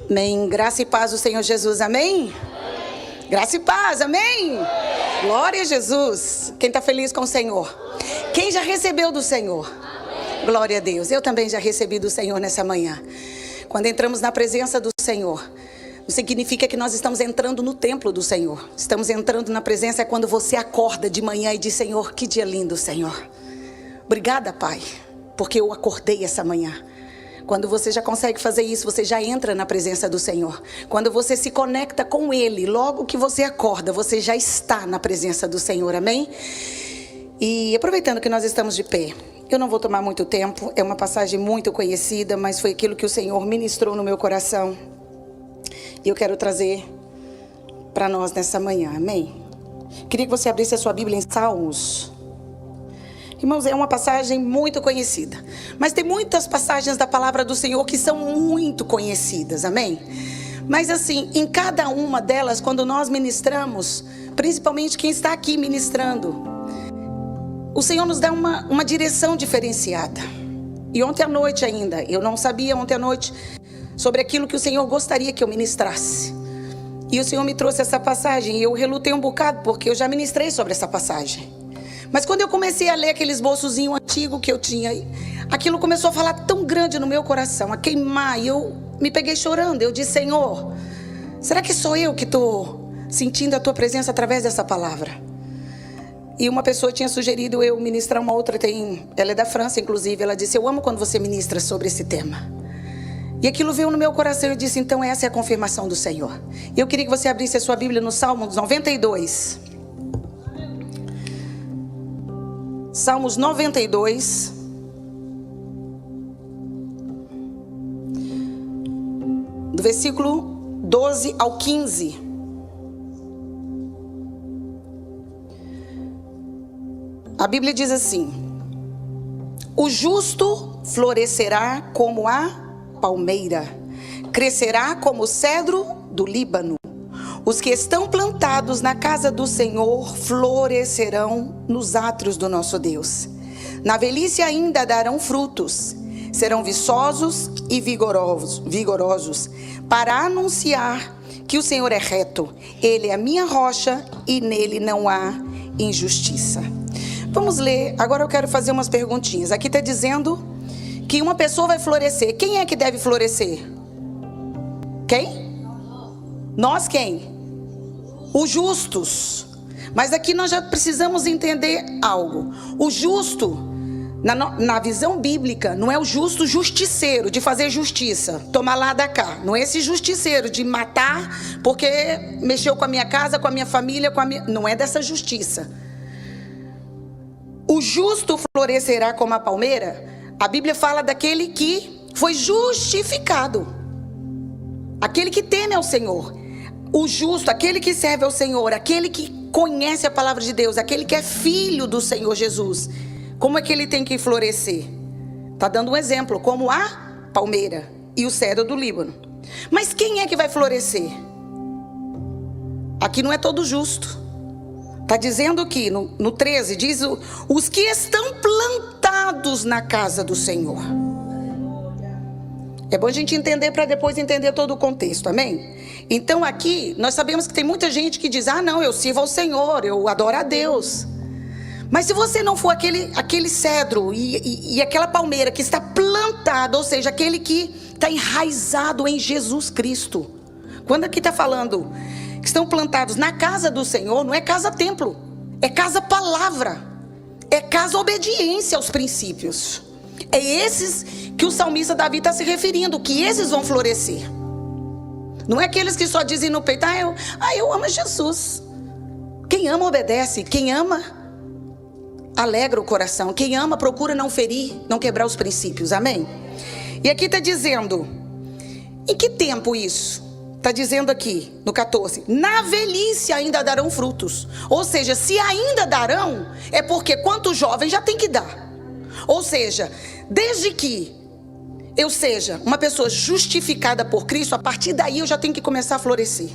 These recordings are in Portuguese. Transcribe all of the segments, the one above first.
Amém. Graça e paz do Senhor Jesus, amém? Graça e paz, amém? Glória a Jesus. Quem está feliz com o Senhor? Quem já recebeu do Senhor? Glória a Deus. Eu também já recebi do Senhor nessa manhã. Quando entramos na presença do Senhor, não significa que nós estamos entrando no templo do Senhor. Estamos entrando na presença é quando você acorda de manhã e diz: Senhor, que dia lindo, Senhor. Obrigada, Pai, porque eu acordei essa manhã. Quando você já consegue fazer isso, você já entra na presença do Senhor. Quando você se conecta com Ele, logo que você acorda, você já está na presença do Senhor, amém? E aproveitando que nós estamos de pé, eu não vou tomar muito tempo, é uma passagem muito conhecida, mas foi aquilo que o Senhor ministrou no meu coração. E eu quero trazer para nós nessa manhã, amém? Queria que você abrisse a sua Bíblia em Salmos. Irmãos, é uma passagem muito conhecida, mas tem muitas passagens da palavra do Senhor que são muito conhecidas, amém? Mas assim, em cada uma delas, quando nós ministramos, principalmente quem está aqui ministrando, o Senhor nos dá uma direção diferenciada. E ontem à noite ainda, eu não sabia ontem à noite sobre aquilo que o Senhor gostaria que eu ministrasse. E o Senhor me trouxe essa passagem e eu relutei um bocado, porque eu já ministrei sobre essa passagem. Mas quando eu comecei a ler aquele esboçozinho antigo que eu tinha, aquilo começou a falar tão grande no meu coração, a queimar, e eu me peguei chorando. Eu disse: Senhor, será que sou eu que estou sentindo a Tua presença através dessa palavra? E uma pessoa tinha sugerido eu ministrar uma outra, ela é da França inclusive, ela disse: eu amo quando você ministra sobre esse tema. E aquilo veio no meu coração e eu disse: então essa é a confirmação do Senhor. E eu queria que você abrisse a sua Bíblia no Salmos 92. Salmos 92, do versículo 12 ao 15. A Bíblia diz assim: o justo florescerá como a palmeira, crescerá como o cedro do Líbano. Os que estão plantados na casa do Senhor florescerão nos átrios do nosso Deus. Na velhice ainda darão frutos, serão viçosos e vigorosos, para anunciar que o Senhor é reto. Ele é a minha rocha e nele não há injustiça. Vamos ler, agora eu quero fazer umas perguntinhas. Aqui está dizendo que uma pessoa vai florescer. Quem é que deve florescer? Quem? Nós quem? Os justos. Mas aqui nós já precisamos entender algo. O justo, na visão bíblica, não é o justo justiceiro, de fazer justiça, tomar lá da cá. Não é esse justiceiro de matar porque mexeu com a minha casa, com a minha família, não é dessa justiça. O justo florescerá como a palmeira. A Bíblia fala daquele que foi justificado, aquele que teme ao Senhor. O justo, aquele que serve ao Senhor, aquele que conhece a palavra de Deus, aquele que é filho do Senhor Jesus. Como é que ele tem que florescer? Está dando um exemplo, como a palmeira e o cedro do Líbano. Mas quem é que vai florescer? Aqui não é todo justo. Está dizendo aqui no 13, diz os que estão plantados na casa do Senhor. É bom a gente entender para depois entender todo o contexto, amém? Então aqui nós sabemos que tem muita gente que diz: ah não, eu sirvo ao Senhor, eu adoro a Deus. Mas se você não for aquele cedro e aquela palmeira que está plantada, ou seja, aquele que está enraizado em Jesus Cristo. Quando aqui está falando que estão plantados na casa do Senhor, não é casa templo, é casa palavra, é casa obediência aos princípios. É esses que o salmista Davi está se referindo, que esses vão florescer. Não é aqueles que só dizem no peito: eu amo Jesus. Quem ama obedece, quem ama alegra o coração, quem ama procura não ferir, não quebrar os princípios, amém? E aqui está dizendo, em que tempo isso? Está dizendo aqui no 14, na velhice ainda darão frutos. Ou seja, se ainda darão, é porque quanto jovem já tem que dar. Ou seja, desde que eu seja uma pessoa justificada por Cristo, a partir daí eu já tenho que começar a florescer.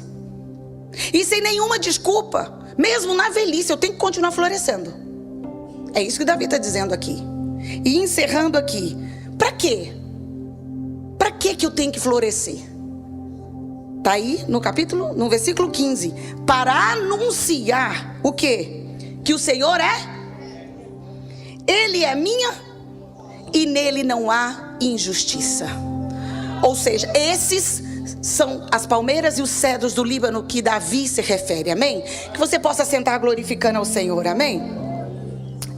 E sem nenhuma desculpa, mesmo na velhice eu tenho que continuar florescendo. É isso que Davi está dizendo aqui. E encerrando aqui, para quê? Para que eu tenho que florescer? Está aí no versículo 15. Para anunciar o quê? Que o Senhor Ele é minha e nele não há injustiça. Ou seja, esses são as palmeiras e os cedros do Líbano que Davi se refere, amém? Que você possa sentar glorificando ao Senhor, amém?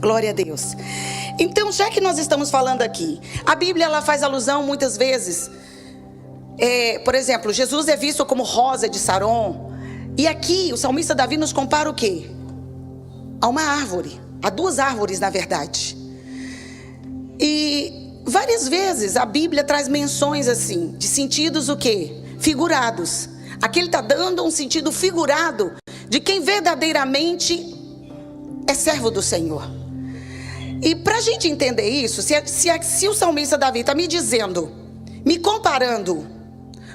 Glória a Deus. Então, já que nós estamos falando aqui, a Bíblia ela faz alusão muitas vezes, por exemplo, Jesus é visto como rosa de Saron. E aqui o salmista Davi nos compara o quê? A uma árvore, a duas árvores na verdade. E várias vezes a Bíblia traz menções assim, de sentidos o quê? Figurados. Aqui ele está dando um sentido figurado de quem verdadeiramente é servo do Senhor. E para a gente entender isso, se o salmista Davi está me dizendo, me comparando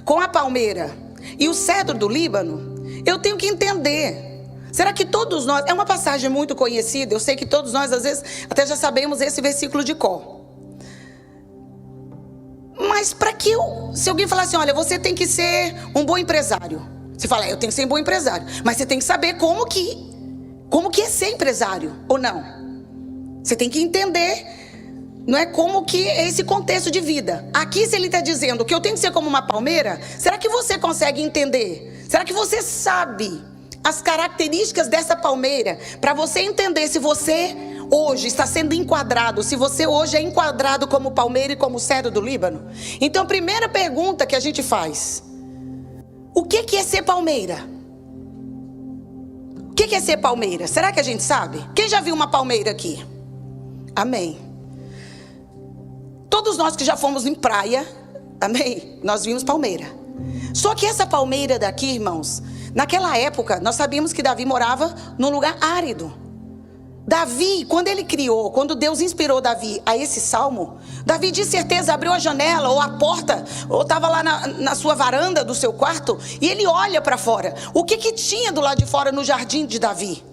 com a palmeira e o cedro do Líbano, eu tenho que entender. Será que todos nós... É uma passagem muito conhecida, eu sei que todos nós às vezes até já sabemos esse versículo de cor. Mas para que se alguém falar assim, olha, você tem que ser um bom empresário. Você fala, eu tenho que ser um bom empresário. Mas você tem que saber como que é ser empresário, ou não? Você tem que entender, não é como que é esse contexto de vida. Aqui se ele está dizendo que eu tenho que ser como uma palmeira, será que você consegue entender? Será que você sabe as características dessa palmeira? Para você entender se você hoje está sendo enquadrado, se você hoje é enquadrado como palmeira e como cedro do Líbano. Então a primeira pergunta que a gente faz, o que é ser palmeira? O que é ser palmeira? Será que a gente sabe? Quem já viu uma palmeira aqui? Amém. Todos nós que já fomos em praia, amém? Nós vimos palmeira. Só que essa palmeira daqui, irmãos, naquela época, nós sabíamos que Davi morava num lugar árido. Davi, quando Deus inspirou Davi a esse salmo, Davi de certeza abriu a janela ou a porta, ou estava lá na sua varanda do seu quarto, e ele olha para fora. O que tinha do lado de fora no jardim de Davi?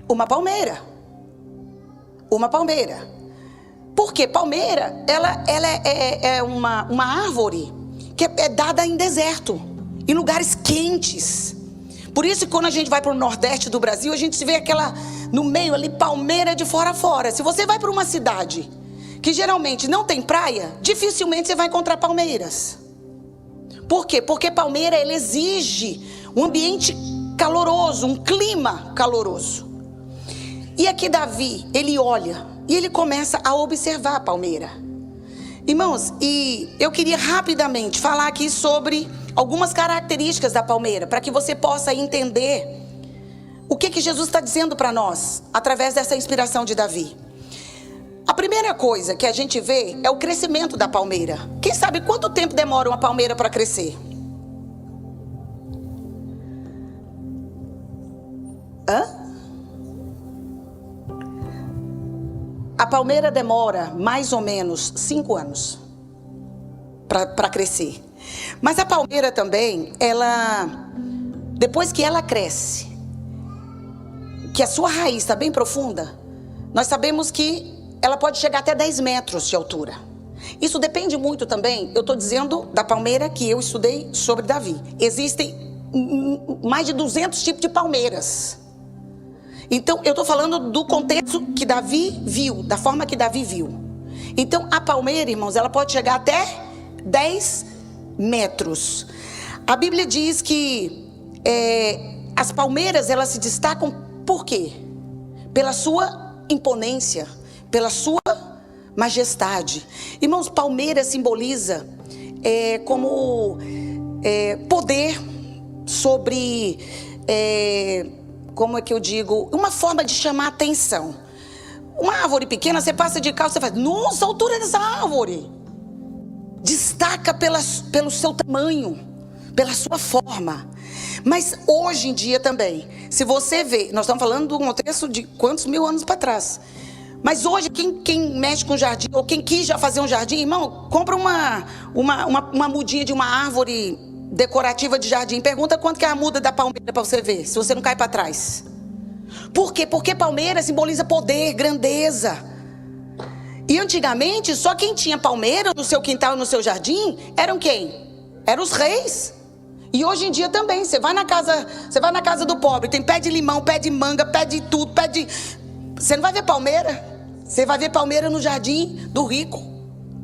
Uma palmeira. Uma palmeira. Porque palmeira, ela é uma árvore que é dada em deserto, em lugares quentes. Por isso que quando a gente vai para o nordeste do Brasil, a gente vê aquela, no meio ali, palmeira de fora a fora. Se você vai para uma cidade que geralmente não tem praia, dificilmente você vai encontrar palmeiras. Por quê? Porque palmeira, ela exige um ambiente caloroso, um clima caloroso. E aqui Davi, ele olha e ele começa a observar a palmeira. Irmãos, e eu queria rapidamente falar aqui sobre algumas características da palmeira, para que você possa entender o que Jesus está dizendo para nós, através dessa inspiração de Davi. A primeira coisa que a gente vê é o crescimento da palmeira. Quem sabe quanto tempo demora uma palmeira para crescer? A palmeira demora mais ou menos 5 anos para crescer. Mas a palmeira também, depois que ela cresce, que a sua raiz está bem profunda, nós sabemos que ela pode chegar até 10 metros de altura. Isso depende muito também, eu estou dizendo da palmeira que eu estudei sobre Davi. Existem mais de 200 tipos de palmeiras. Então, eu estou falando do contexto que Davi viu, da forma que Davi viu. Então, a palmeira, irmãos, ela pode chegar até 10 metros. A Bíblia diz que as palmeiras, elas se destacam por quê? Pela sua imponência, pela sua majestade. Irmãos, palmeira simboliza como poder sobre... como é que eu digo? Uma forma de chamar atenção. Uma árvore pequena, você passa de carro, você faz, nossa, a altura dessa árvore. Destaca pelo seu tamanho, pela sua forma. Mas hoje em dia também, se você vê, nós estamos falando de um contexto de quantos mil anos para trás. Mas hoje, quem mexe com jardim, ou quem quis já fazer um jardim, irmão, compra uma mudinha de uma árvore decorativa de jardim. Pergunta quanto que é a muda da palmeira para você ver, se você não cai para trás. Por quê? Porque palmeira simboliza poder, grandeza. E antigamente, só quem tinha palmeira no seu quintal e no seu jardim, eram quem? Eram os reis. E hoje em dia também, você vai na casa do pobre, tem pé de limão, pé de manga, pé de tudo, você não vai ver palmeira. Você vai ver palmeira no jardim do rico,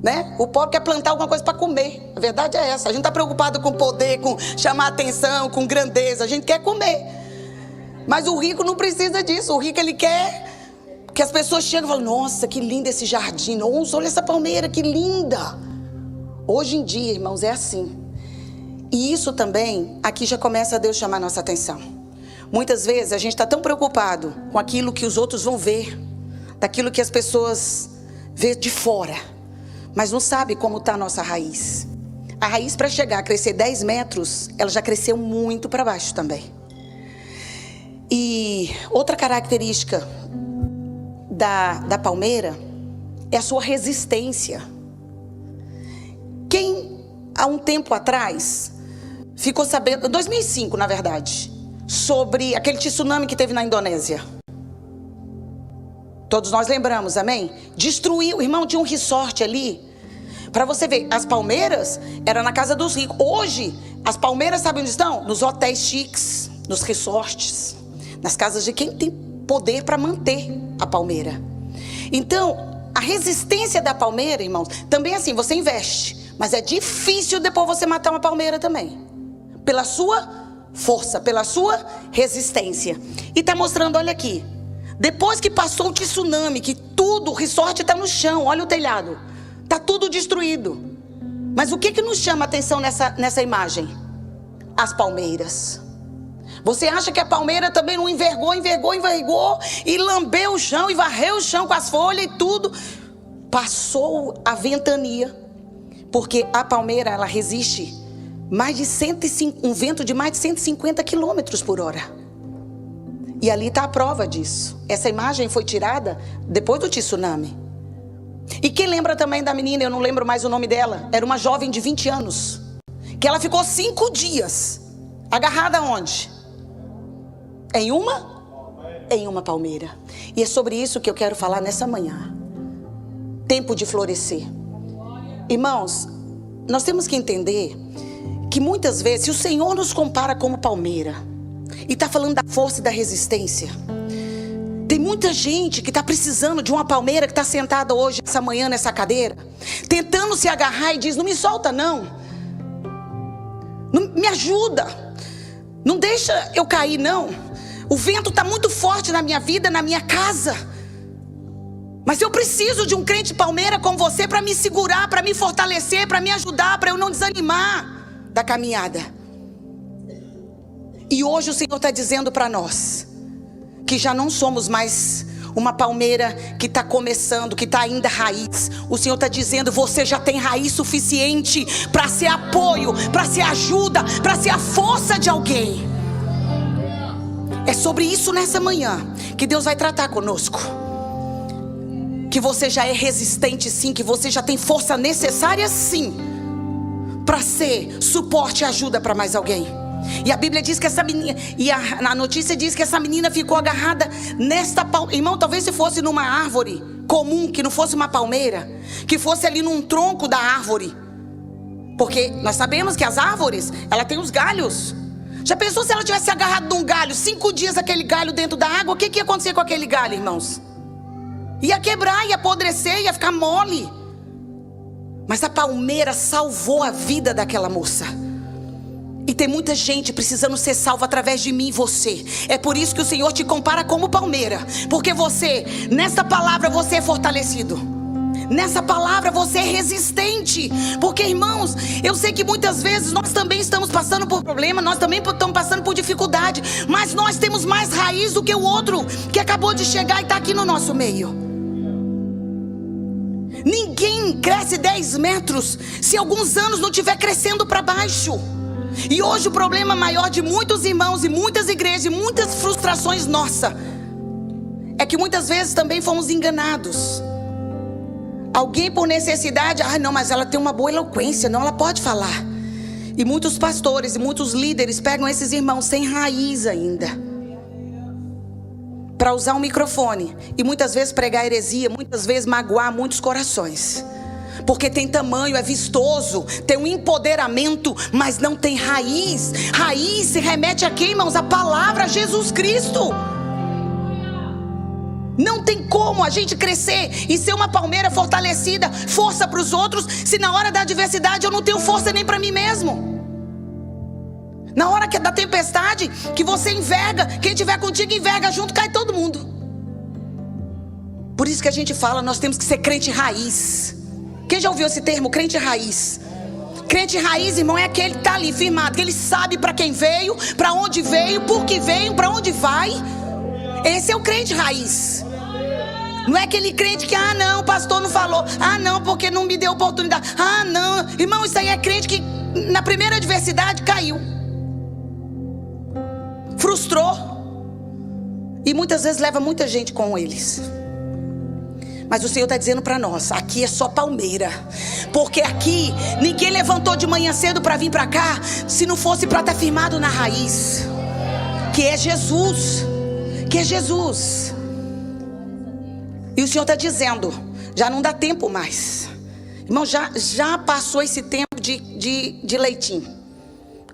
né? O pobre quer plantar alguma coisa para comer. A verdade é essa. A gente está preocupado com poder, com chamar atenção, com grandeza. A gente quer comer. Mas o rico não precisa disso. O rico, ele quer que as pessoas cheguem e falem: nossa, que lindo esse jardim. Nossa, olha essa palmeira, que linda. Hoje em dia, irmãos, é assim. E isso também, aqui já começa a Deus chamar a nossa atenção. Muitas vezes a gente está tão preocupado com aquilo que os outros vão ver, daquilo que as pessoas vê de fora, mas não sabe como está a nossa raiz. A raiz, para chegar a crescer 10 metros, ela já cresceu muito para baixo também. E outra característica da palmeira é a sua resistência. Quem há um tempo atrás ficou sabendo, 2005 na verdade, sobre aquele tsunami que teve na Indonésia? Todos nós lembramos, amém? Destruiu, irmão, tinha um resort ali. Para você ver, as palmeiras eram na casa dos ricos. Hoje, as palmeiras, sabe onde estão? Nos hotéis chiques, nos resorts, nas casas de quem tem poder para manter a palmeira. Então, a resistência da palmeira, irmãos, também é assim, você investe, mas é difícil depois você matar uma palmeira também, pela sua força, pela sua resistência. E está mostrando, olha aqui, depois que passou o tsunami, que tudo, o resort está no chão, olha o telhado, está tudo destruído. Mas o que nos chama a atenção nessa imagem? As palmeiras. Você acha que a palmeira também não envergou e lambeu o chão e varreu o chão com as folhas e tudo? Passou a ventania, porque a palmeira, ela resiste um vento de mais de 150 quilômetros por hora. E ali está a prova disso. Essa imagem foi tirada depois do tsunami. E quem lembra também da menina, eu não lembro mais o nome dela, era uma jovem de 20 anos, que ela ficou 5 dias agarrada onde? Em uma palmeira. E é sobre isso que eu quero falar nessa manhã. Tempo de florescer. Irmãos, nós temos que entender que muitas vezes, se o Senhor nos compara como palmeira, e está falando da força e da resistência, tem muita gente que está precisando de uma palmeira, que está sentada hoje, essa manhã, nessa cadeira, tentando se agarrar e diz: não me solta não, não me ajuda, não deixa eu cair não, o vento está muito forte na minha vida, na minha casa, mas eu preciso de um crente palmeira como você para me segurar, para me fortalecer, para me ajudar, para eu não desanimar da caminhada. E hoje o Senhor está dizendo para nós que já não somos mais uma palmeira que está começando, que está ainda raiz. O Senhor está dizendo: você já tem raiz suficiente para ser apoio, para ser ajuda, para ser a força de alguém. É sobre isso nessa manhã que Deus vai tratar conosco. Que você já é resistente sim, que você já tem força necessária sim, para ser suporte e ajuda para mais alguém. E a Bíblia diz que essa menina, e a notícia diz que essa menina ficou agarrada nesta palmeira. Irmão, talvez se fosse numa árvore comum, que não fosse uma palmeira, que fosse ali num tronco da árvore, porque nós sabemos que as árvores, ela tem os galhos. Já pensou se ela tivesse agarrado num galho, 5 dias aquele galho dentro da água? O que ia acontecer com aquele galho, irmãos? Ia quebrar, ia apodrecer, ia ficar mole. Mas a palmeira salvou a vida daquela moça. E tem muita gente precisando ser salva através de mim e você. É por isso que o Senhor te compara como palmeira, porque você, nessa palavra, você é fortalecido. Nessa palavra você é resistente. Porque, irmãos, eu sei que muitas vezes nós também estamos passando por problema, nós também estamos passando por dificuldade, mas nós temos mais raiz do que o outro que acabou de chegar e está aqui no nosso meio. Ninguém cresce 10 metros se alguns anos não estiver crescendo para baixo. E hoje o problema maior de muitos irmãos e muitas igrejas e muitas frustrações nossa é que muitas vezes também fomos enganados. Alguém por necessidade, não, mas ela tem uma boa eloquência, não, ela pode falar. E muitos pastores e muitos líderes pegam esses irmãos sem raiz ainda para usar um microfone e muitas vezes pregar heresia, muitas vezes magoar muitos corações. Porque tem tamanho, é vistoso, tem um empoderamento, mas não tem raiz. Raiz se remete a quem, irmãos? A palavra Jesus Cristo. Não tem como a gente crescer e ser uma palmeira fortalecida, força para os outros, se na hora da adversidade eu não tenho força nem para mim mesmo. Na hora da tempestade, que você enverga, quem estiver contigo enverga junto, cai todo mundo. Por isso que a gente fala, nós temos que ser crente raiz. Quem já ouviu esse termo, crente raiz? Crente raiz, irmão, é aquele que está ali firmado, que ele sabe para quem veio, para onde veio, por que veio, para onde vai. Esse é o crente raiz. Não é aquele crente que, não, o pastor não falou, não, porque não me deu oportunidade, não. Irmão, isso aí é crente que na primeira adversidade caiu, frustrou, e muitas vezes leva muita gente com eles. Mas o Senhor está dizendo para nós, aqui é só palmeira, porque aqui ninguém levantou de manhã cedo para vir para cá, se não fosse para estar firmado na raiz, que é Jesus, que é Jesus. E o Senhor está dizendo, já não dá tempo mais. Irmão, já passou esse tempo de leitinho.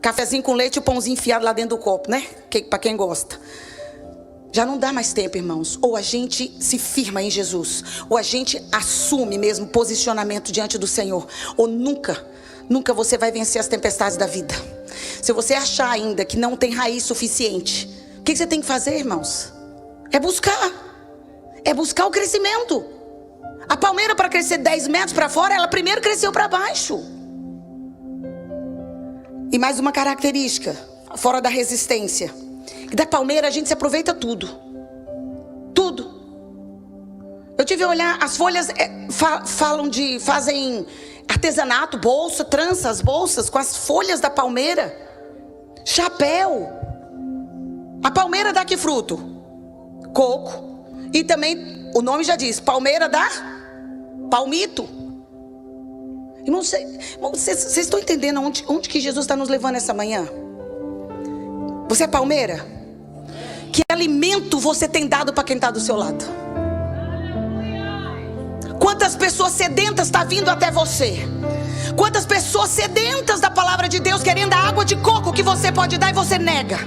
Cafezinho com leite e o pãozinho enfiado lá dentro do copo, né? Para quem gosta. Já não dá mais tempo, irmãos. Ou a gente se firma em Jesus, ou a gente assume mesmo posicionamento diante do Senhor, ou nunca você vai vencer as tempestades da vida. Se você achar ainda que não tem raiz suficiente, o que você tem que fazer, irmãos? É buscar o crescimento. A palmeira, para crescer 10 metros para fora, ela primeiro cresceu para baixo. E mais uma característica, fora da resistência, que da palmeira a gente se aproveita tudo. Eu tive a olhar, as folhas fazem artesanato, bolsa, trança as bolsas com as folhas da palmeira. Chapéu. A palmeira dá que fruto? Coco. E também, o nome já diz, palmeira dá palmito. Irmãos, vocês estão entendendo onde que Jesus está nos levando essa manhã? Você é palmeira? Que alimento você tem dado para quem está do seu lado? Quantas pessoas sedentas estão vindo até você? Quantas pessoas sedentas da palavra de Deus, querendo a água de coco que você pode dar e você nega?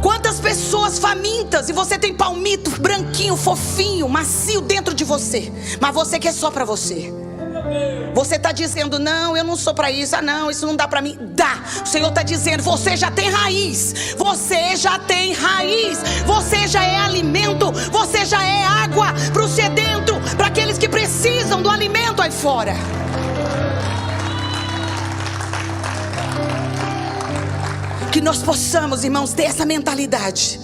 Quantas pessoas famintas e você tem palmito branquinho, fofinho, macio dentro de você, mas você quer só para você. Você está dizendo, não, eu não sou para isso, não, isso não dá para mim. Dá. O Senhor está dizendo, você já tem raiz. Você já tem raiz. Você já é alimento. Você já é água para o sedento, para aqueles que precisam do alimento aí fora. Que nós possamos, irmãos, ter essa mentalidade.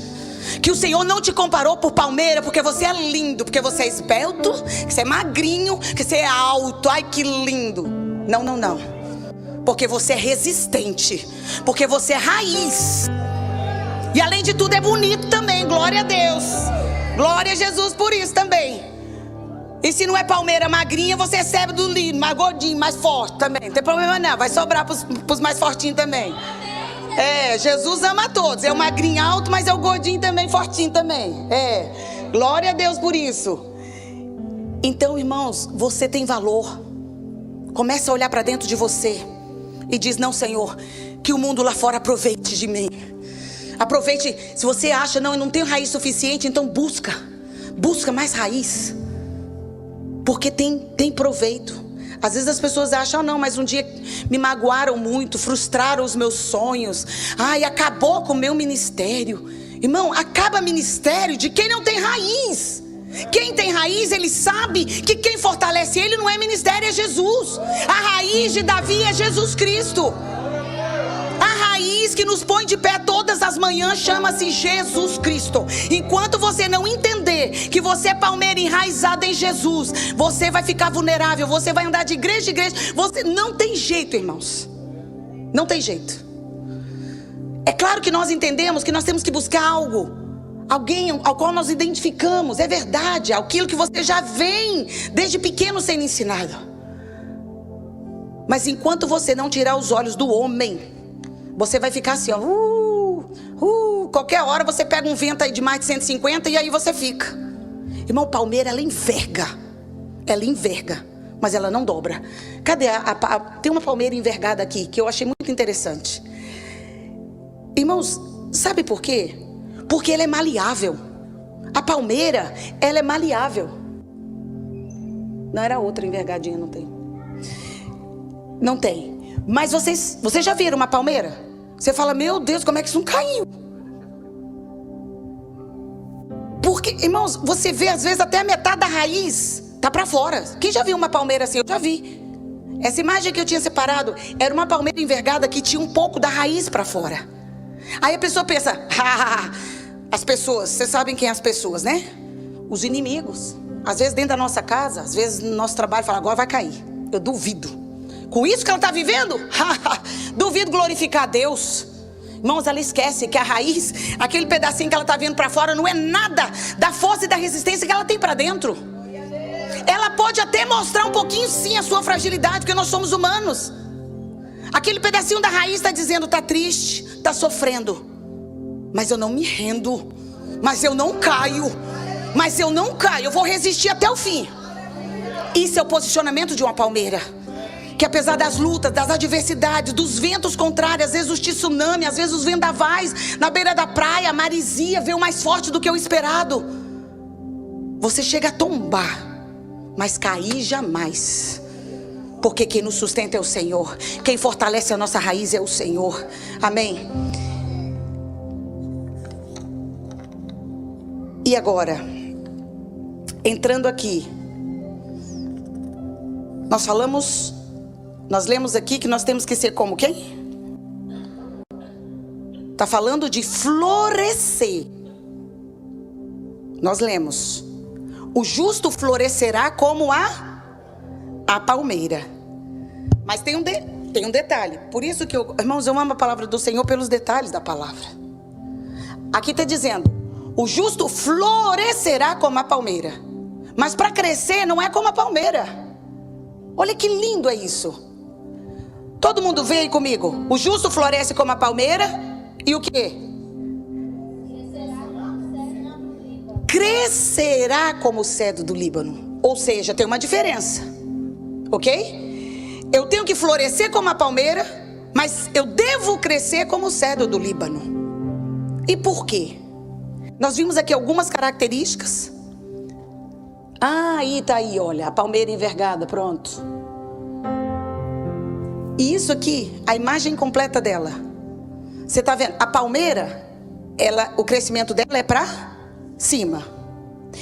Que o Senhor não te comparou por palmeira porque você é lindo, porque você é esbelto, que você é magrinho, que você é alto. Ai, que lindo. Não. Porque você é resistente. Porque você é raiz. E além de tudo é bonito também. Glória a Deus. Glória a Jesus por isso também. E se não é palmeira magrinha, você recebe do lindo, mais gordinho, mais forte também. Não tem problema não, vai sobrar pros mais fortinhos também. Jesus ama todos. É o magrinho alto, mas é o gordinho também, fortinho também. Glória a Deus por isso. Então, irmãos, você tem valor. Começa a olhar para dentro de você e diz, não, Senhor, que o mundo lá fora aproveite de mim. Aproveite. Se você acha, não, eu não tenho raiz suficiente, então busca mais raiz. Porque tem proveito. Às vezes as pessoas acham, não, mas um dia me magoaram muito, frustraram os meus sonhos. Ai, acabou com o meu ministério. Irmão, acaba ministério de quem não tem raiz. Quem tem raiz, ele sabe que quem fortalece ele não é ministério, é Jesus. A raiz de Davi é Jesus Cristo. A raiz que nos põe de pé todas as manhãs chama-se Jesus Cristo. Enquanto você não entender que você é palmeira enraizada em Jesus, você vai ficar vulnerável, você vai andar de igreja em igreja. Você não tem jeito, irmãos. Não tem jeito. É claro que nós entendemos que nós temos que buscar alguém ao qual nós identificamos. É verdade, aquilo que você já vem desde pequeno sendo ensinado. Mas enquanto você não tirar os olhos do homem, você vai ficar assim, qualquer hora você pega um vento aí de mais de 150 e aí você fica. Irmão, palmeira, ela enverga. mas ela não dobra. Cadê tem uma palmeira envergada aqui, que eu achei muito interessante. Irmãos, sabe por quê? Porque ela é maleável. A palmeira, ela é maleável. Não era outra envergadinha, não tem. Não tem. Mas vocês já viram uma palmeira? Você fala, meu Deus, como é que isso não caiu? Porque, irmãos, você vê às vezes até a metade da raiz tá para fora. Quem já viu uma palmeira assim? Eu já vi. Essa imagem que eu tinha separado era uma palmeira envergada que tinha um pouco da raiz para fora. Aí a pessoa pensa, as pessoas, vocês sabem quem é as pessoas, né? Os inimigos. Às vezes dentro da nossa casa, às vezes no nosso trabalho, fala, agora vai cair. Eu duvido. Com isso que ela está vivendo, duvido glorificar a Deus. Irmãos, ela esquece que a raiz, aquele pedacinho que ela está vendo para fora, não é nada da força e da resistência que ela tem para dentro. Ela pode até mostrar um pouquinho sim a sua fragilidade, porque nós somos humanos. Aquele pedacinho da raiz está dizendo, está triste, está sofrendo. Mas eu não me rendo. Mas eu não caio. Mas eu não caio, eu vou resistir até o fim. Isso é o posicionamento de uma palmeira. Que apesar das lutas, das adversidades, dos ventos contrários, às vezes os tsunamis, às vezes os vendavais, na beira da praia, a maresia veio mais forte do que o esperado. Você chega a tombar, mas cair jamais. Porque quem nos sustenta é o Senhor. Quem fortalece a nossa raiz é o Senhor. Amém? E agora, entrando aqui, nós lemos aqui que nós temos que ser como quem? Está falando de florescer. Nós lemos, o justo florescerá como a palmeira. Mas tem um detalhe. Por isso que irmãos, eu amo a palavra do Senhor pelos detalhes da palavra. Aqui está dizendo, o justo florescerá como a palmeira. Mas para crescer não é como a palmeira. Olha que lindo é isso. Todo mundo vê aí comigo. O justo floresce como a palmeira. E o quê? Crescerá como o cedro do Líbano. Ou seja, tem uma diferença. Ok? Eu tenho que florescer como a palmeira, mas eu devo crescer como o cedro do Líbano. E por quê? Nós vimos aqui algumas características. Aí tá aí, olha, a palmeira envergada, pronto. E isso aqui, a imagem completa dela. Você tá vendo? A palmeira, o crescimento dela é para cima.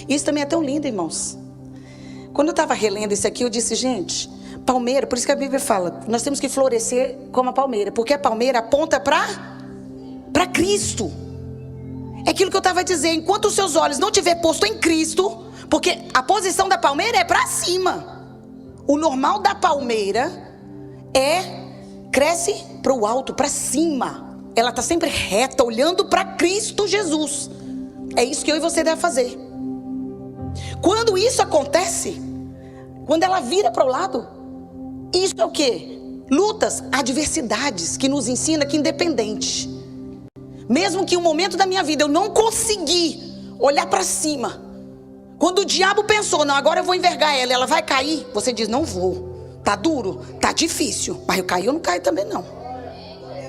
Isso também é tão lindo, irmãos. Quando eu estava relendo isso aqui, eu disse, gente, palmeira, por isso que a Bíblia fala, nós temos que florescer como a palmeira, porque a palmeira aponta para Cristo. É aquilo que eu estava dizendo, enquanto os seus olhos não estiver posto em Cristo, porque a posição da palmeira é para cima. O normal da palmeira cresce para o alto, para cima. Ela está sempre reta, olhando para Cristo Jesus. É isso que eu e você devem fazer. Quando isso acontece, quando ela vira para o lado, isso é o quê? Lutas, adversidades, que nos ensina que independente, mesmo que um momento da minha vida eu não consegui olhar para cima, quando o diabo pensou, não, agora eu vou envergar ela vai cair, você diz, não vou. Tá duro, tá difícil, mas eu caio ou não caio também não.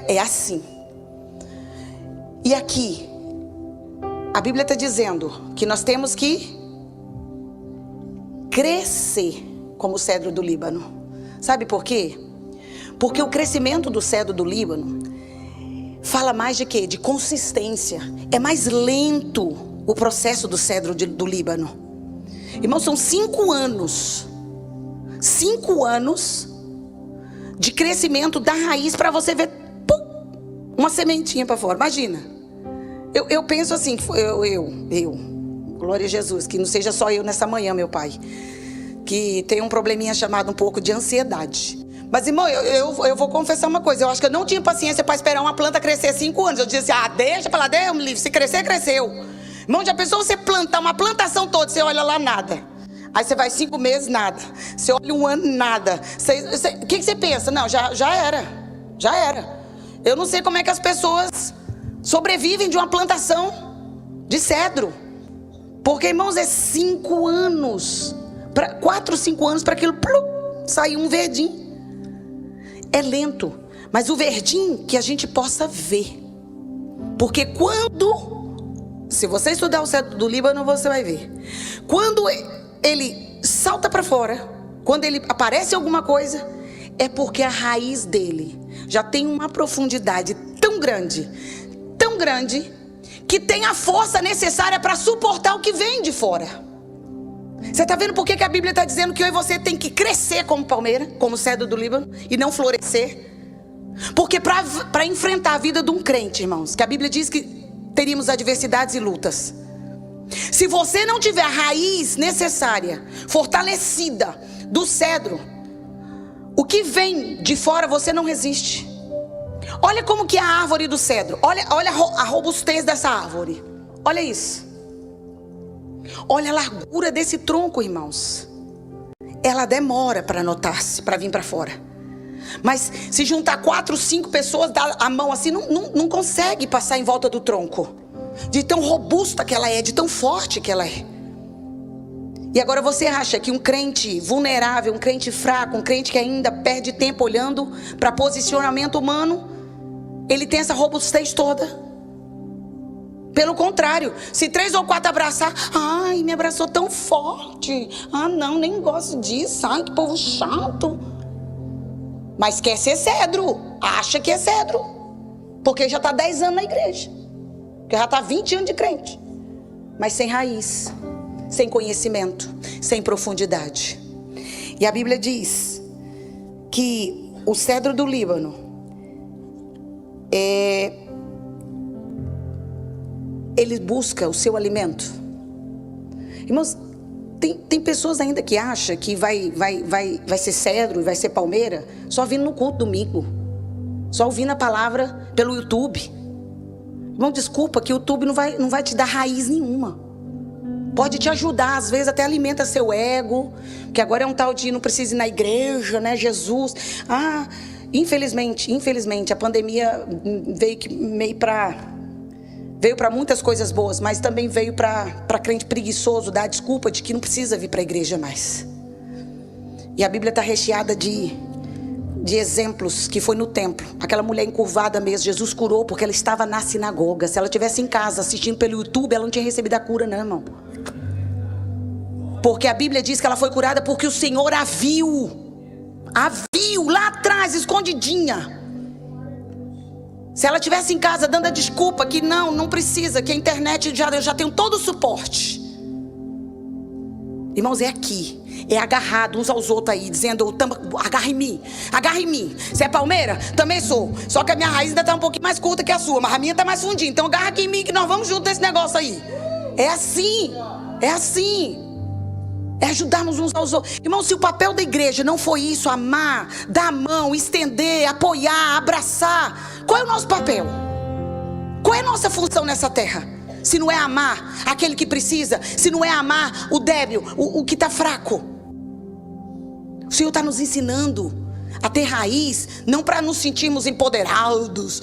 É assim. E aqui, a Bíblia está dizendo que nós temos que crescer como o cedro do Líbano. Sabe por quê? Porque o crescimento do cedro do Líbano fala mais de quê? De consistência. É mais lento o processo do cedro do Líbano. Irmãos, são 5 anos. 5 anos de crescimento da raiz para você ver uma sementinha para fora. Imagina. Eu penso assim, glória a Jesus, que não seja só eu nessa manhã, meu pai, que tem um probleminha chamado um pouco de ansiedade. Mas irmão, eu vou confessar uma coisa, eu acho que eu não tinha paciência para esperar uma planta crescer 5 anos. Eu disse, deixa para lá, Deus me livre, se crescer, cresceu. Irmão, já pensou você plantar uma plantação toda, você olha lá, nada. Aí você vai 5 meses, nada. Você olha 1 ano, nada. O que você pensa? Não, já era. Já era. Eu não sei como é que as pessoas sobrevivem de uma plantação de cedro. Porque, irmãos, é 5 anos. 4, 5 anos para aquilo sair um verdinho. É lento, mas o verdinho que a gente possa ver. Porque se você estudar o cedro do Líbano, você vai ver. Quando ele salta para fora, quando ele aparece alguma coisa, é porque a raiz dele já tem uma profundidade tão grande, que tem a força necessária para suportar o que vem de fora. Você está vendo por que a Bíblia está dizendo que eu e você tem que crescer como palmeira, como cedro do Líbano, e não florescer? Porque para enfrentar a vida de um crente, irmãos, que a Bíblia diz que teríamos adversidades e lutas. Se você não tiver a raiz necessária, fortalecida do cedro, o que vem de fora você não resiste. Olha como que é a árvore do cedro. Olha a robustez dessa árvore. Olha isso. Olha a largura desse tronco, irmãos. Ela demora para notar-se, para vir para fora. Mas se juntar 4, 5 pessoas, dá a mão assim, não consegue passar em volta do tronco. De tão robusta que ela é, de tão forte que ela é. E agora você acha que um crente vulnerável, um crente fraco, um crente que ainda perde tempo olhando para posicionamento humano, ele tem essa robustez toda? Pelo contrário, se 3 ou 4 abraçar, ai, me abraçou tão forte, ah não, nem gosto disso, ai que povo chato. Mas quer ser cedro, acha que é cedro, porque já está 10 anos na igreja, porque já está 20 anos de crente, mas sem raiz, sem conhecimento, sem profundidade. E a Bíblia diz que o cedro do Líbano ele busca o seu alimento. Irmãos, tem pessoas ainda que acham que vai ser cedro e vai ser palmeira só vindo no culto domingo, só ouvindo a palavra pelo YouTube. Irmão, desculpa, que o YouTube não vai te dar raiz nenhuma. Pode te ajudar, às vezes até alimenta seu ego, que agora é um tal de não precisa ir na igreja, né, Jesus. Infelizmente, a pandemia veio para muitas coisas boas, mas também veio para crente preguiçoso dar a desculpa de que não precisa vir para a igreja mais. E a Bíblia está recheada de exemplos que foi no templo. Aquela mulher encurvada mesmo, Jesus curou porque ela estava na sinagoga. Se ela estivesse em casa assistindo pelo YouTube, ela não tinha recebido a cura, não, irmão. Porque a Bíblia diz que ela foi curada porque o Senhor a viu lá atrás, escondidinha. Se ela estivesse em casa dando a desculpa que não precisa, que a internet eu já tenho todo o suporte. Irmãos, é aqui, é agarrado uns aos outros aí, dizendo, agarra em mim. Você é palmeira? Também sou. Só que a minha raiz ainda está um pouquinho mais curta que a sua, mas a minha está mais fundinha. Então agarra aqui em mim que nós vamos junto nesse negócio aí. É assim. É ajudarmos uns aos outros. Irmão, se o papel da igreja não foi isso, amar, dar a mão, estender, apoiar, abraçar, qual é o nosso papel? Qual é a nossa função nessa terra? Se não é amar aquele que precisa, se não é amar o débil, o que está fraco. O Senhor está nos ensinando a ter raiz, não para nos sentirmos empoderados,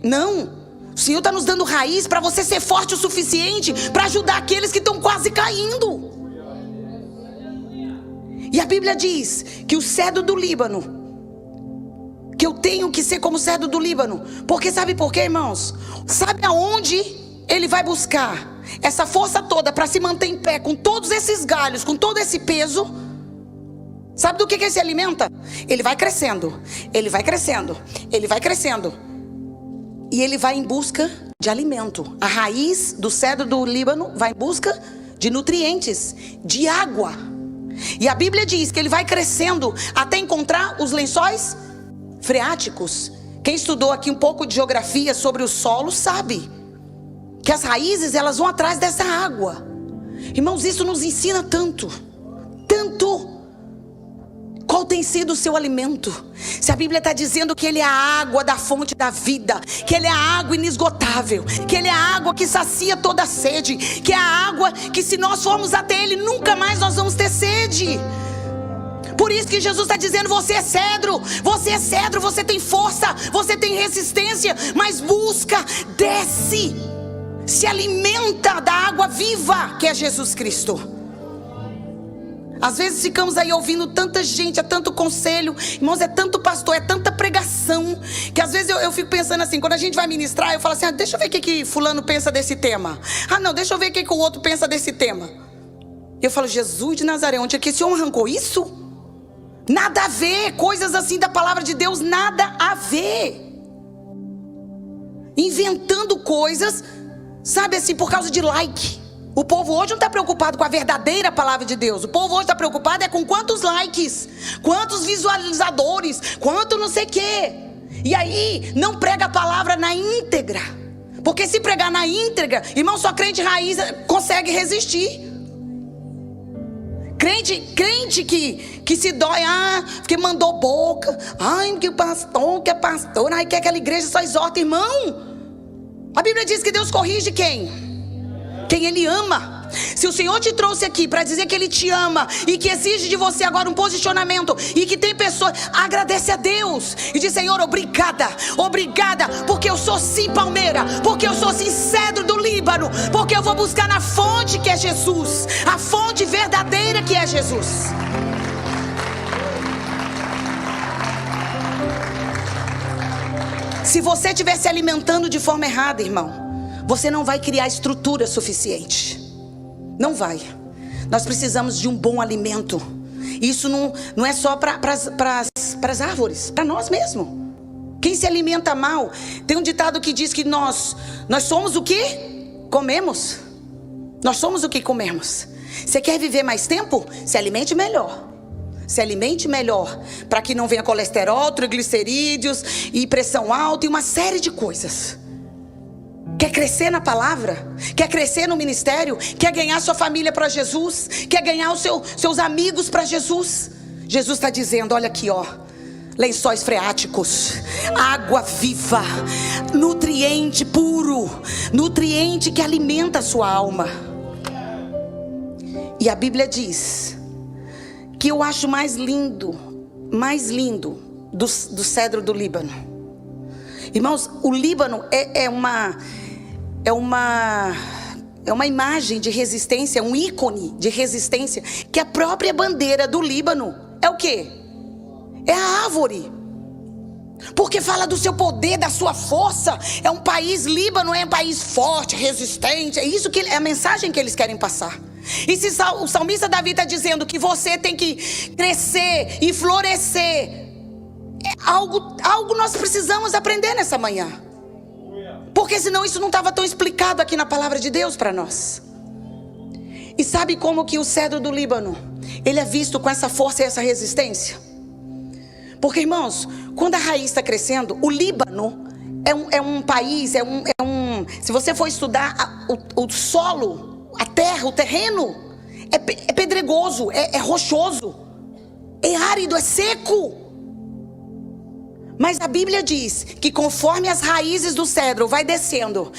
não. O Senhor está nos dando raiz para você ser forte o suficiente para ajudar aqueles que estão quase caindo. E a Bíblia diz que o cedro do Líbano, que eu tenho que ser como o cedro do Líbano. Porque sabe por quê, irmãos? Sabe aonde ele vai buscar essa força toda para se manter em pé, com todos esses galhos, com todo esse peso? Sabe do que ele se alimenta? Ele vai crescendo, ele vai crescendo, ele vai crescendo. E ele vai em busca de alimento. A raiz do cedro do Líbano vai em busca de nutrientes, de água. E a Bíblia diz que ele vai crescendo até encontrar os lençóis freáticos. Quem estudou aqui um pouco de geografia sobre o solo sabe que as raízes, elas vão atrás dessa água. Irmãos, isso nos ensina tanto. Qual tem sido o seu alimento? Se a Bíblia está dizendo que ele é a água da fonte da vida, que ele é a água inesgotável, que ele é a água que sacia toda a sede, que é a água que, se nós formos até ele, nunca mais nós vamos ter sede. Por isso que Jesus está dizendo, você é cedro, você tem força, você tem resistência, mas busca, desce, se alimenta da água viva que é Jesus Cristo. Às vezes ficamos aí ouvindo tanta gente, é tanto conselho, irmãos, é tanto pastor, é tanta pregação, que às vezes eu fico pensando assim, quando a gente vai ministrar, eu falo assim, deixa eu ver o que fulano pensa desse tema. Não, deixa eu ver o que o outro pensa desse tema. Eu falo, Jesus de Nazaré, onde é que esse homem arrancou isso? Nada a ver, coisas assim da palavra de Deus, nada a ver. Inventando coisas, sabe assim, por causa de like. O povo hoje não está preocupado com a verdadeira palavra de Deus. O povo hoje está preocupado com quantos likes, quantos visualizadores, quanto não sei o quê. E aí não prega a palavra na íntegra. Porque se pregar na íntegra, irmão, só crente raiz consegue resistir. Crente que se dói, porque mandou boca, que o pastor, que é pastor, que aquela igreja só exorta, irmão. A Bíblia diz que Deus corrige quem? Quem Ele ama. Se o Senhor te trouxe aqui para dizer que Ele te ama e que exige de você agora um posicionamento e que tem pessoas, agradece a Deus e diz, Senhor, obrigada, porque eu sou sim palmeira, porque eu sou sim cedro do Líbano, porque eu vou buscar na fonte que é Jesus, a fonte verdadeira que é Jesus. Se você estiver se alimentando de forma errada, irmão, você não vai criar estrutura suficiente. Não vai. Nós precisamos de um bom alimento. Isso não é só para as árvores, para nós mesmos. Quem se alimenta mal, tem um ditado que diz que nós somos o que comemos. Nós somos o que comemos. Você quer viver mais tempo? Se alimente melhor. Se alimente melhor, para que não venha colesterol, triglicerídeos e pressão alta e uma série de coisas. Quer crescer na palavra? Quer crescer no ministério? Quer ganhar sua família para Jesus? Quer ganhar os seus amigos para Jesus? Jesus está dizendo, olha aqui, lençóis freáticos, água viva, nutriente puro, nutriente que alimenta a sua alma. E a Bíblia diz que eu acho mais lindo do cedro do Líbano. Irmãos, o Líbano é uma imagem de resistência, um ícone de resistência, que a própria bandeira do Líbano é o quê? É a árvore. Porque fala do seu poder, da sua força. É um país, Líbano é um país forte, resistente. É isso que é a mensagem que eles querem passar. E se o salmista Davi está dizendo que você tem que crescer e florescer, algo nós precisamos aprender nessa manhã. Porque senão isso não estava tão explicado aqui na palavra de Deus para nós. E sabe como que o cedro do Líbano, ele é visto com essa força e essa resistência? Porque, irmãos, quando a raiz está crescendo, o Líbano é um país, se você for estudar o solo, a terra, o terreno, é pedregoso, é rochoso, é árido, é seco. Mas a Bíblia diz que conforme as raízes do cedro vai descendo.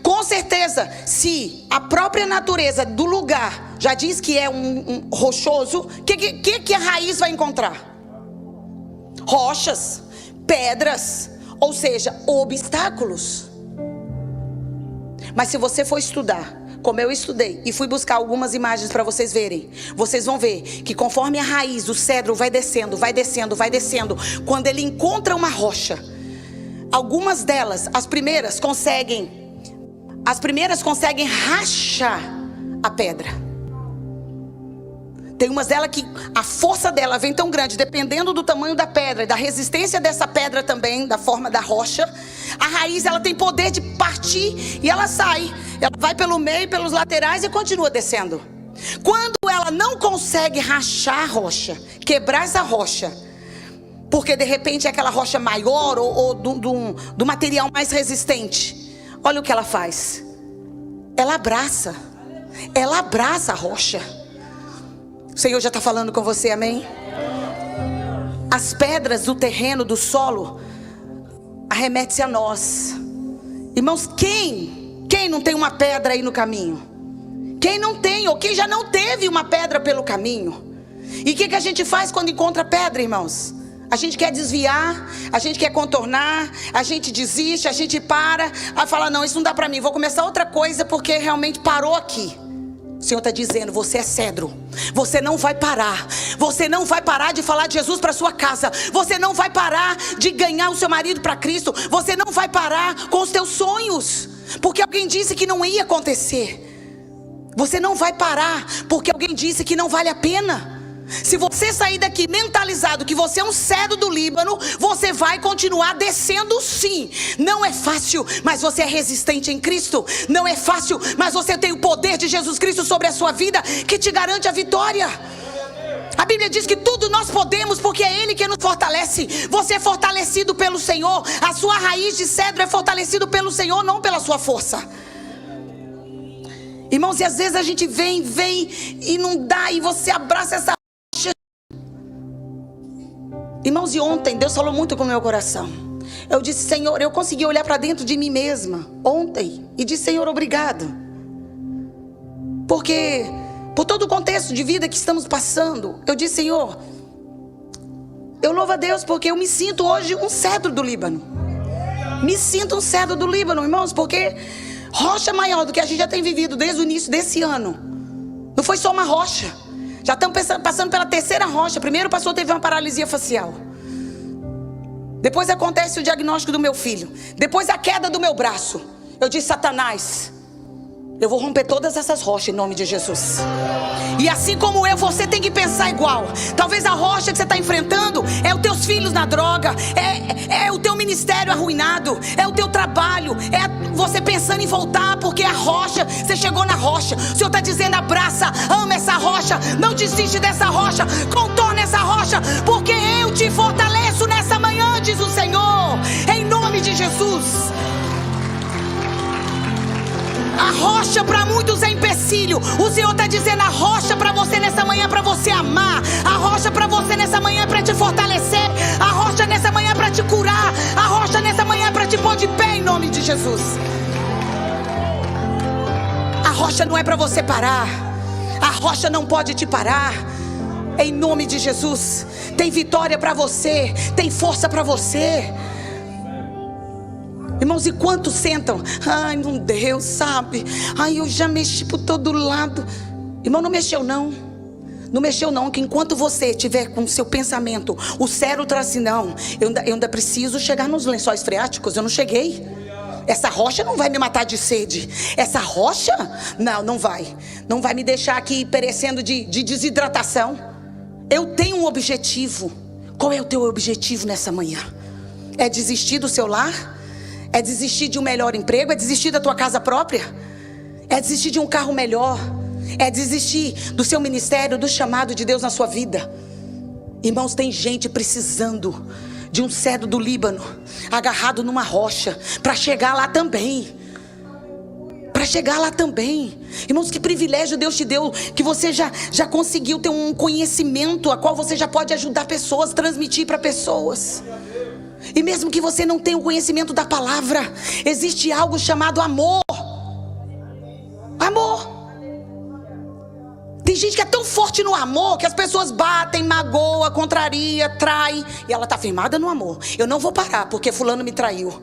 Com certeza, se a própria natureza do lugar já diz que é um rochoso, que a raiz vai encontrar? Rochas, pedras, ou seja, obstáculos. Mas se você for estudar, como eu estudei, e fui buscar algumas imagens para vocês verem, vocês vão ver que conforme a raiz do cedro vai descendo, quando ele encontra uma rocha, algumas delas, as primeiras conseguem rachar a pedra. Tem umas delas que a força dela vem tão grande, dependendo do tamanho da pedra e da resistência dessa pedra também, da forma da rocha. A raiz, ela tem poder de partir e ela sai. Ela vai pelo meio, pelos laterais e continua descendo. Quando ela não consegue rachar a rocha, quebrar essa rocha, porque de repente é aquela rocha maior ou do material mais resistente, olha o que ela faz. Ela abraça a rocha. O Senhor já está falando com você, amém? As pedras do terreno, do solo, arremete-se a nós. Irmãos, quem não tem uma pedra aí no caminho? Quem não tem, ou quem já não teve uma pedra pelo caminho? E o que a gente faz quando encontra pedra, irmãos? A gente quer desviar, a gente quer contornar, a gente desiste, a gente para, aí fala, não, isso não dá para mim, vou começar outra coisa porque realmente parou aqui. O Senhor está dizendo, você é cedro. Você não vai parar. Você não vai parar de falar de Jesus para sua casa. Você não vai parar de ganhar o seu marido para Cristo. Você não vai parar com os teus sonhos, porque alguém disse que não ia acontecer. Você não vai parar porque alguém disse que não vale a pena. Se você sair daqui mentalizado que você é um cedro do Líbano, você vai continuar descendo sim. Não é fácil, mas você é resistente em Cristo. Não é fácil, mas você tem o poder de Jesus Cristo sobre a sua vida, que te garante a vitória. A Bíblia diz que tudo nós podemos, porque é Ele que nos fortalece. Você é fortalecido pelo Senhor. A sua raiz de cedro é fortalecido pelo Senhor, não pela sua força. Irmãos, e às vezes a gente vem e não dá, e você abraça essa. Irmãos, e ontem Deus falou muito com o meu coração. Eu disse, Senhor, eu consegui olhar para dentro de mim mesma ontem e disse, Senhor, obrigado. Porque por todo o contexto de vida que estamos passando, eu disse, Senhor, eu louvo a Deus porque eu me sinto hoje um cedro do Líbano. Me sinto um cedro do Líbano, irmãos, porque rocha maior do que a gente já tem vivido desde o início desse ano. Não foi só uma rocha. Já estamos passando pela terceira rocha. Primeiro o pastor teve uma paralisia facial. Depois acontece o diagnóstico do meu filho. Depois a queda do meu braço. Eu disse, Satanás, eu vou romper todas essas rochas em nome de Jesus. E assim como eu, você tem que pensar igual. Talvez a rocha que você está enfrentando é os teus filhos na droga, é o teu ministério arruinado, é o teu trabalho, é você pensando em voltar porque a rocha, você chegou na rocha. O Senhor está dizendo, abraça, ama essa rocha, não desiste dessa rocha, contorna essa rocha, porque eu te fortaleço nessa manhã, diz o Senhor, em nome de Jesus. A rocha para muitos é empecilho. O Senhor está dizendo, a rocha para você nessa manhã é para você amar. A rocha para você nessa manhã é para te fortalecer. A rocha nessa manhã é para te curar. A rocha nessa manhã é para te pôr de pé em nome de Jesus. A rocha não é para você parar. A rocha não pode te parar. Em nome de Jesus. Tem vitória para você. Tem força para você. Irmãos, e quantos sentam? Ai, não deu, sabe? Ai, eu já mexi por todo lado. Irmão, não mexeu não. Não mexeu não, que enquanto você estiver com o seu pensamento, o cérebro traz assim, não, eu ainda preciso chegar nos lençóis freáticos, eu não cheguei. Essa rocha não vai me matar de sede. Essa rocha, não vai. Não vai me deixar aqui perecendo de desidratação. Eu tenho um objetivo. Qual é o teu objetivo nessa manhã? É desistir do seu lar? É desistir de um melhor emprego? É desistir da tua casa própria? É desistir de um carro melhor? É desistir do seu ministério, do chamado de Deus na sua vida? Irmãos, tem gente precisando de um cedro do Líbano, agarrado numa rocha, para chegar lá também. Para chegar lá também. Irmãos, que privilégio Deus te deu, que você já conseguiu ter um conhecimento a qual você já pode ajudar pessoas, transmitir para pessoas. E mesmo que você não tenha o conhecimento da palavra, existe algo chamado amor. Amor. Tem gente que é tão forte no amor que as pessoas batem, magoa, contraria, trai, e ela está firmada no amor. Eu não vou parar porque fulano me traiu.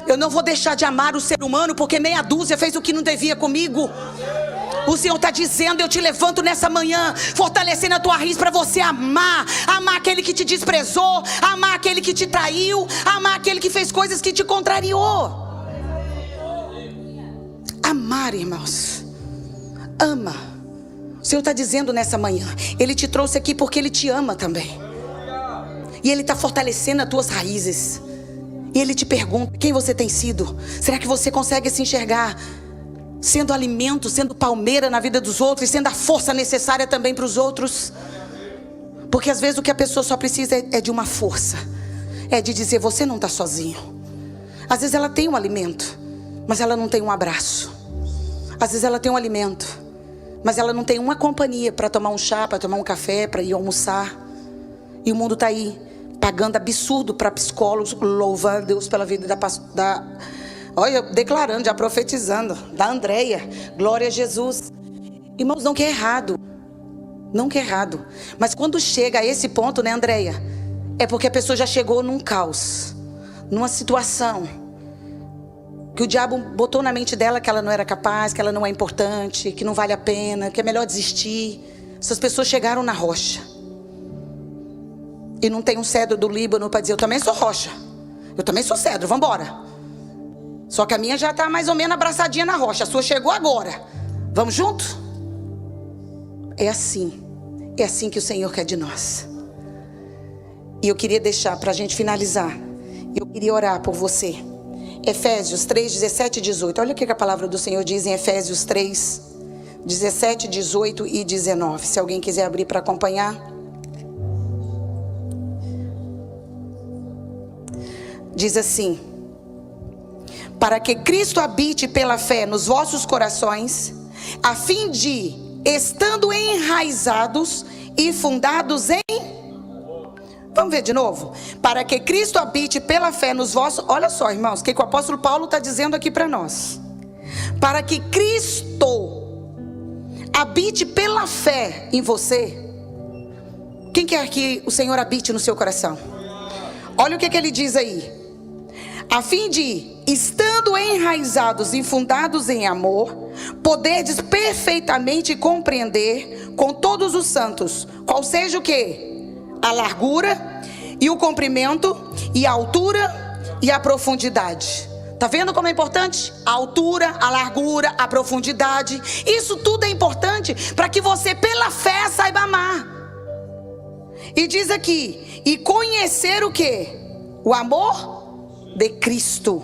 Eu não vou deixar de amar o ser humano porque meia dúzia fez o que não devia comigo. O Senhor está dizendo, eu te levanto nessa manhã, fortalecendo a tua raiz para você amar. Amar aquele que te desprezou, amar aquele que te traiu, amar aquele que fez coisas que te contrariou. Amar, irmãos. Ama. O Senhor está dizendo nessa manhã, Ele te trouxe aqui porque Ele te ama também. E Ele está fortalecendo as tuas raízes. E Ele te pergunta, quem você tem sido? Será que você consegue se enxergar sendo alimento, sendo palmeira na vida dos outros, e sendo a força necessária também para os outros? Porque às vezes o que a pessoa só precisa é de uma força, é de dizer, você não está sozinho. Às vezes ela tem um alimento, mas ela não tem um abraço. Às vezes ela tem um alimento, mas ela não tem uma companhia para tomar um chá, para tomar um café, para ir almoçar. E o mundo está aí pagando absurdo para psicólogos. Louva a Deus pela vida olha, declarando, já profetizando, da Andréia. Glória a Jesus. Irmãos, não que é errado. Não que é errado. Mas quando chega a esse ponto, né, Andréia? É porque a pessoa já chegou num caos, numa situação que o diabo botou na mente dela que ela não era capaz, que ela não é importante, que não vale a pena, que é melhor desistir. Essas pessoas chegaram na rocha. E não tem um cedro do Líbano para dizer: eu também sou rocha, eu também sou cedro, vamos embora. Só que a minha já está mais ou menos abraçadinha na rocha, a sua chegou agora. Vamos junto? É assim que o Senhor quer de nós. E eu queria deixar, para a gente finalizar, eu queria orar por você. Efésios 3, 17 e 18. Olha o que a palavra do Senhor diz em Efésios 3, 17, 18 e 19. Se alguém quiser abrir para acompanhar. Diz assim: para que Cristo habite pela fé nos vossos corações, a fim de, estando enraizados e fundados em... Vamos ver de novo? Para que Cristo habite pela fé nos vossos... Olha só, irmãos, o que o apóstolo Paulo está dizendo aqui para nós. Para que Cristo habite pela fé em você. Quem quer que o Senhor habite no seu coração? Olha o que ele diz aí. A fim de, estando enraizados e fundados em amor, poderdes perfeitamente compreender com todos os santos, qual seja o quê? A largura e o comprimento e a altura e a profundidade. Tá vendo como é importante? A altura, a largura, a profundidade. Isso tudo é importante para que você pela fé saiba amar. E diz aqui: e conhecer o quê? O amor de Cristo,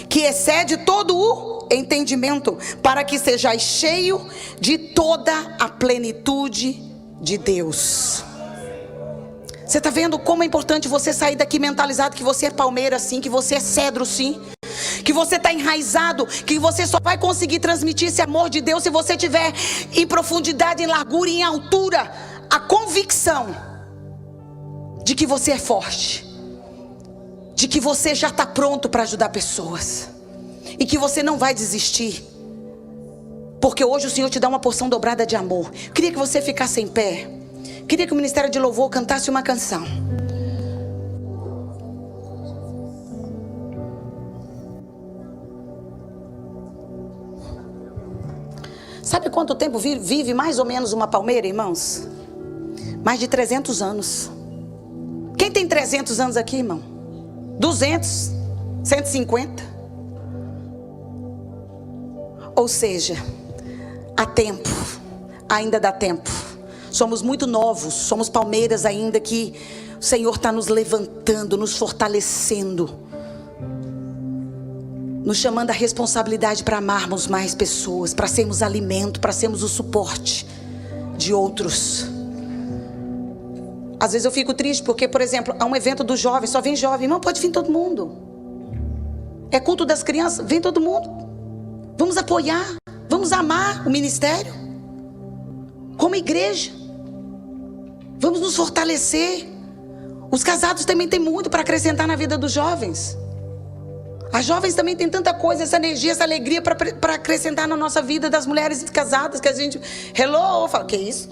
que excede todo o entendimento, para que sejais cheio de toda a plenitude de Deus. Você está vendo como é importante você sair daqui mentalizado que você é palmeira sim, que você é cedro sim, que você está enraizado, que você só vai conseguir transmitir esse amor de Deus se você tiver em profundidade, em largura e em altura a convicção de que você é forte, de que você já está pronto para ajudar pessoas, e que você não vai desistir, porque hoje o Senhor te dá uma porção dobrada de amor. Queria que você ficasse em pé. Queria que o Ministério de Louvor cantasse uma canção. Sabe quanto tempo vive mais ou menos uma palmeira, irmãos? Mais de 300 anos. Quem tem 300 anos aqui, irmão? 200? 150? Ou seja, há tempo, ainda dá tempo. Somos muito novos, somos palmeiras ainda que o Senhor está nos levantando, nos fortalecendo, nos chamando a responsabilidade para amarmos mais pessoas, para sermos alimento, para sermos o suporte de outros. Às vezes eu fico triste porque, por exemplo, há um evento dos jovens, só vem jovem. Não pode vir todo mundo. É culto das crianças, vem todo mundo. Vamos apoiar, vamos amar o ministério como igreja. Vamos nos fortalecer. Os casados também têm muito para acrescentar na vida dos jovens. As jovens também têm tanta coisa, essa energia, essa alegria para acrescentar na nossa vida, das mulheres casadas, que a gente... Hello, fala, que isso?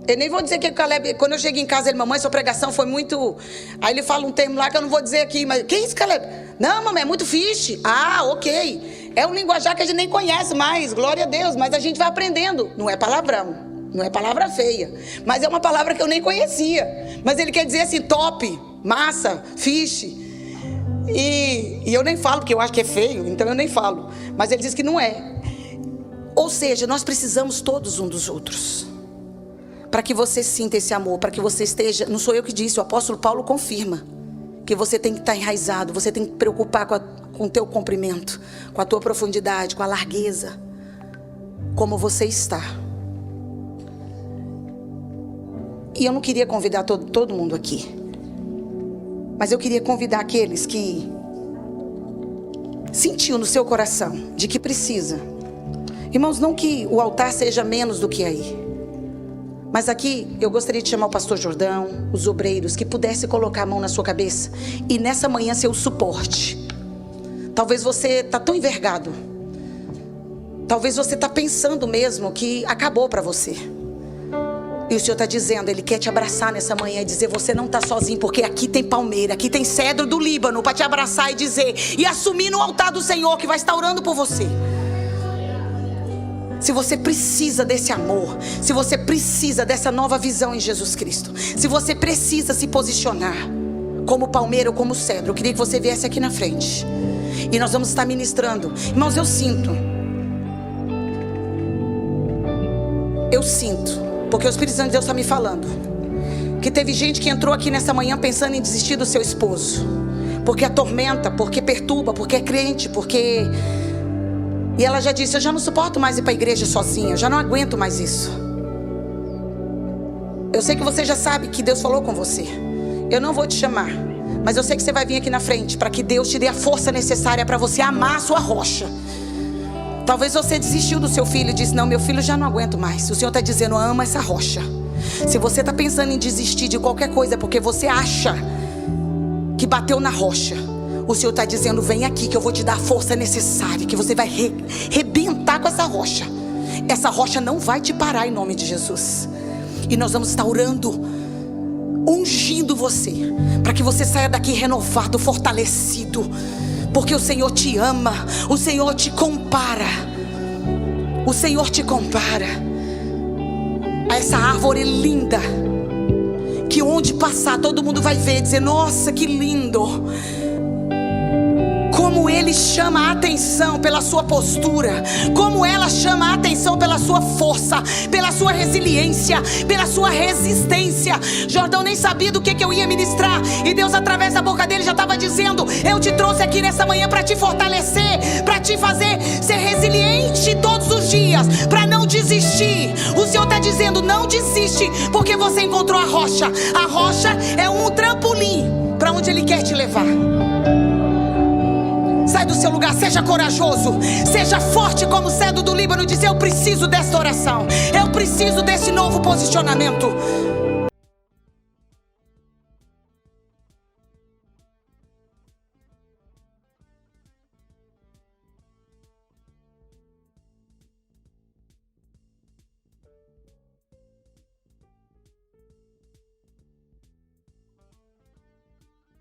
Eu nem vou dizer que o Caleb, quando eu cheguei em casa, ele: mamãe, sua pregação foi muito... Aí ele fala um termo lá que eu não vou dizer aqui, mas... Que isso, Caleb? Não, mamãe, é muito fiche. Ah, ok. É um linguajar que a gente nem conhece mais, glória a Deus, mas a gente vai aprendendo. Não é palavrão, não é palavra feia, mas é uma palavra que eu nem conhecia. Mas ele quer dizer assim: top, massa, fiche. E eu nem falo, porque eu acho que é feio, então eu nem falo. Mas ele diz que não é. Ou seja, nós precisamos todos um dos outros, para que você sinta esse amor, para que você esteja... Não sou eu que disse, o apóstolo Paulo confirma que você tem que estar enraizado, você tem que preocupar com o teu comprimento, com a tua profundidade, com a largueza, como você está. E eu não queria convidar todo mundo aqui, mas eu queria convidar aqueles que sentiu no seu coração de que precisa. Irmãos, não que o altar seja menos do que aí, mas aqui eu gostaria de chamar o pastor Jordão, os obreiros, que pudesse colocar a mão na sua cabeça e nessa manhã ser o suporte. Talvez você está tão envergado, talvez você está pensando mesmo que acabou para você, E o Senhor está dizendo, Ele quer te abraçar nessa manhã e dizer, você não está sozinho, porque aqui tem palmeira, aqui tem cedro do Líbano para te abraçar e dizer, e assumir no altar do Senhor que vai estar orando por você. Se você precisa desse amor, se você precisa dessa nova visão em Jesus Cristo, se você precisa se posicionar como palmeira ou como cedro, eu queria que você viesse aqui na frente. E nós vamos estar ministrando. Irmãos, eu sinto, porque o Espírito Santo de Deus está me falando, que teve gente que entrou aqui nessa manhã pensando em desistir do seu esposo, porque atormenta, porque perturba, porque é crente, porque... E ela já disse, eu já não suporto mais ir para a igreja sozinha, eu já não aguento mais isso. Eu sei que você já sabe que Deus falou com você. Eu não vou te chamar, mas eu sei que você vai vir aqui na frente para que Deus te dê a força necessária para você amar a sua rocha. Talvez você desistiu do seu filho e disse, não, meu filho já não aguento mais. O Senhor está dizendo, ama essa rocha. Se você está pensando em desistir de qualquer coisa porque você acha que bateu na rocha, o Senhor está dizendo, vem aqui que eu vou te dar a força necessária, que você vai rebentar com essa rocha. Essa rocha não vai te parar em nome de Jesus. E nós vamos estar orando, ungindo você, para que você saia daqui renovado, fortalecido, porque o Senhor te ama, o Senhor te compara, o Senhor te compara a essa árvore linda, que onde passar todo mundo vai ver e dizer, nossa, que lindo. Como ele chama a atenção pela sua postura, como ela chama a atenção pela sua força, pela sua resiliência, pela sua resistência. Jordão nem sabia do que eu ia ministrar, e Deus através da boca dele já estava dizendo, eu te trouxe aqui nessa manhã para te fortalecer, para te fazer ser resiliente todos os dias, para não desistir. O Senhor está dizendo, não desiste, porque você encontrou a rocha. A rocha é um trampolim para onde Ele quer te levar. Sai do seu lugar, seja corajoso, seja forte como o cedro do Líbano. Diz, eu preciso desta oração, eu preciso desse novo posicionamento.